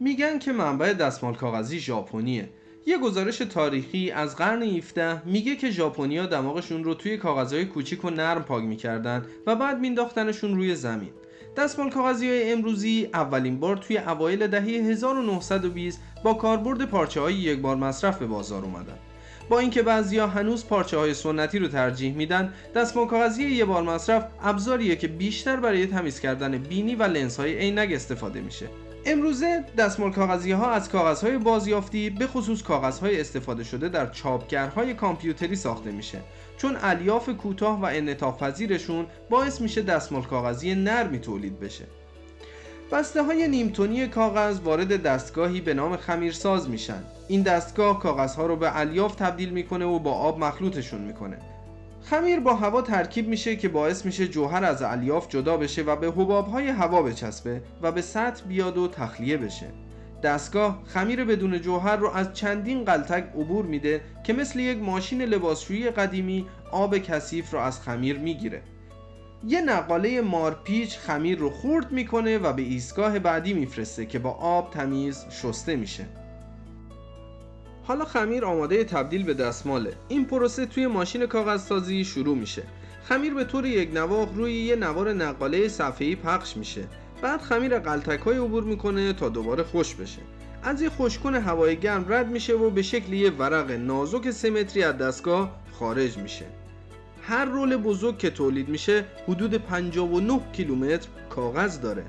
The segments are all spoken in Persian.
میگن که منبع دستمال کاغذی ژاپنیه. یه گزارش تاریخی از قرن 17 میگه که ژاپنیا دماغشون رو توی کاغذهای کوچیک و نرم پاک میکردن و بعد مینداختنشون روی زمین. دستمال کاغذی‌های امروزی اولین بار توی اوایل دهه 1920 با کاربرد پارچه‌های یک بار مصرف به بازار اومدن. با اینکه بعضیا هنوز پارچه‌های سنتی رو ترجیح میدن، دستمال کاغذی یک بار مصرف ابزاریه که بیشتر برای تمیز کردن بینی و لنزهای عینک استفاده میشه. امروزه دستمال کاغذی‌ها از کاغذهای بازیافتی به خصوص کاغذهای استفاده شده در چاپگرهای کامپیوتری ساخته میشه، چون الیاف کوتاه و انعطاف پذیرشون باعث میشه دستمال کاغذی نرمی تولید بشه. بسته‌های نیمتونی کاغذ وارد دستگاهی به نام خمیرساز میشن. این دستگاه کاغذها رو به الیاف تبدیل میکنه و با آب مخلوطشون میکنه. خمیر با هوا ترکیب میشه که باعث میشه جوهر از الیاف جدا بشه و به حبابهای هوا بچسبه و به سطح بیاد و تخلیه بشه. دستگاه خمیر بدون جوهر رو از چندین غلطک عبور میده که مثل یک ماشین لباسشویی قدیمی آب کثیف رو از خمیر میگیره. یه نقاله مارپیچ خمیر رو خرد میکنه و به ایستگاه بعدی میفرسته که با آب تمیز شسته میشه. حالا خمیر آماده تبدیل به دستماله. این پروسه توی ماشین کاغذسازی شروع میشه. خمیر به طور یک نواخت روی یه نوار نقاله صفحه‌ای پخش میشه. بعد خمیر غلطک‌های عبور میکنه تا دوباره خشک بشه. از یه خشککن هوای گرم رد میشه و به شکل یه ورق نازک 3 متری از دستگاه خارج میشه. هر رول بزرگ که تولید میشه حدود 59 کیلومتر کاغذ داره.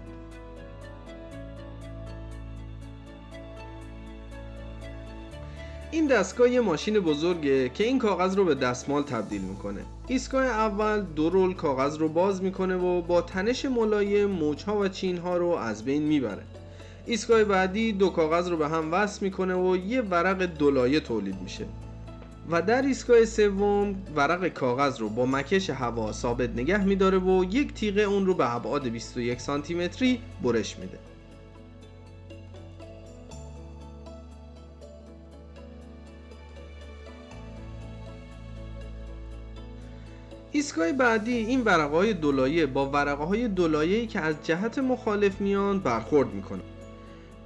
این دستگاه یه ماشین بزرگه که این کاغذ رو به دستمال تبدیل میکنه. ایستگاه اول 2 رول کاغذ رو باز میکنه و با تنش ملایم موجها و چینها رو از بین میبره. ایستگاه بعدی 2 کاغذ رو به هم وصل میکنه و یه ورق دولایه تولید میشه. و در ایستگاه سوم ورق کاغذ رو با مکش هوا ثابت نگه میداره و یک تیغه اون رو به ابعاد 21 سانتی متری برش میده. ایستگاه بعدی این ورقه‌های دولایه با ورقه‌های دولایه‌ای که از جهت مخالف میان برخورد میکنه.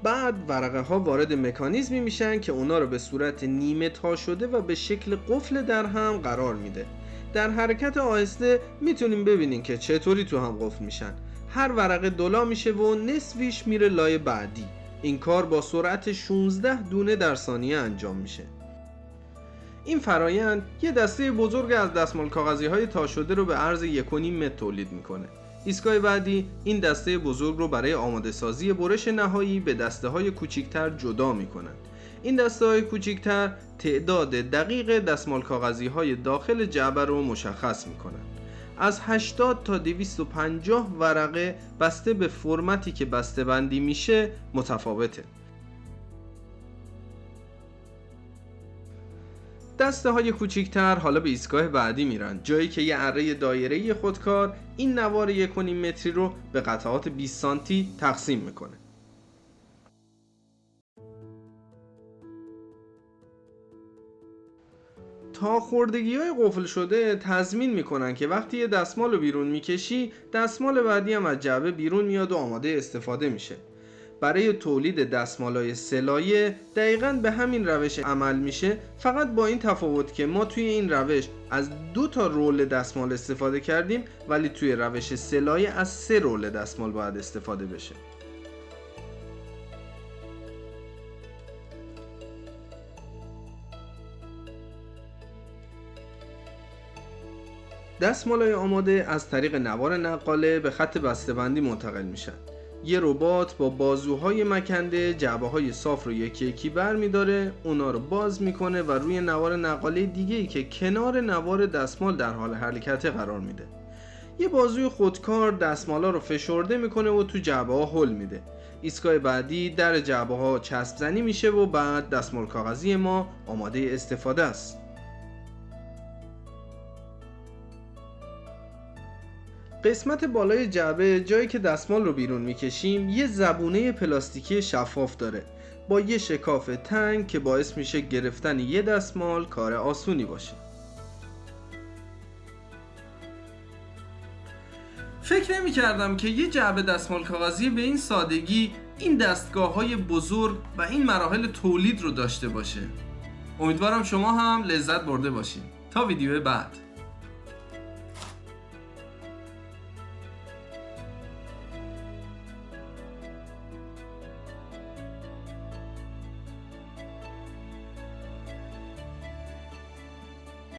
بعد ورقه ها وارد مکانیزمی میشن که اونا رو به صورت نیمه تا شده و به شکل قفل در هم قرار میده. در حرکت آهسته میتونیم ببینیم که چطوری تو هم قفل میشن. هر ورقه دولا میشه و نصفیش میره لای بعدی. این کار با سرعت 16 دونه در ثانیه انجام میشه. این فرایند یه دسته بزرگ از دستمال کاغذی های تا شده رو به عرض 1.5 متر تولید میکنه. ایستگاه بعدی این دسته بزرگ رو برای آماده سازی برش نهایی به دسته های کوچیکتر جدا میکنن. این دسته های کوچیکتر تعداد دقیق دستمال کاغذی های داخل جعبه رو مشخص میکنن. از 80 تا 250 ورقه بسته به فرمتی که بسته بندی میشه متفاوته. دسته های کوچیکتر حالا به ایستگاه بعدی میرن، جایی که یه اره دایره‌ای خودکار این نوار 1.5 متری رو به قطعات 20 سانتی تقسیم میکنه. تا خوردگی‌های قفل شده تضمین میکنن که وقتی یه دستمال رو بیرون میکشی، دستمال بعدی هم از جعبه بیرون میاد و آماده استفاده میشه. برای تولید دستمالای سه‌لایه دقیقاً به همین روش عمل میشه، فقط با این تفاوت که ما توی این روش از 2 تا رول دستمال استفاده کردیم، ولی توی روش سه‌لایه از 3 رول دستمال باید استفاده بشه. دستمالای آماده از طریق نوار نقاله به خط بسته‌بندی منتقل میشن. یه ربات با بازوهای مکنده جعبه‌های صاف رو یکی یکی برمی‌داره، اونا رو باز میکنه و روی نوار نقاله دیگه‌ای که کنار نوار دستمال در حال حرکت قرار میده. یه بازوی خودکار دستمالا رو فشرده میکنه و تو جعبه‌ها هل میده. ایستگاه بعدی در جعبه‌ها چسب زنی میشه و بعد دستمال کاغذی ما آماده استفاده است. قسمت بالای جعبه، جایی که دستمال رو بیرون میکشیم، یه زبونه پلاستیکی شفاف داره با یه شکاف تنگ که باعث میشه گرفتن یه دستمال کار آسونی باشه. فکر نمی کردم که یه جعبه دستمال کاغذی به این سادگی این دستگاه‌های بزرگ و این مراحل تولید رو داشته باشه. امیدوارم شما هم لذت برده باشین. تا ویدیو بعد.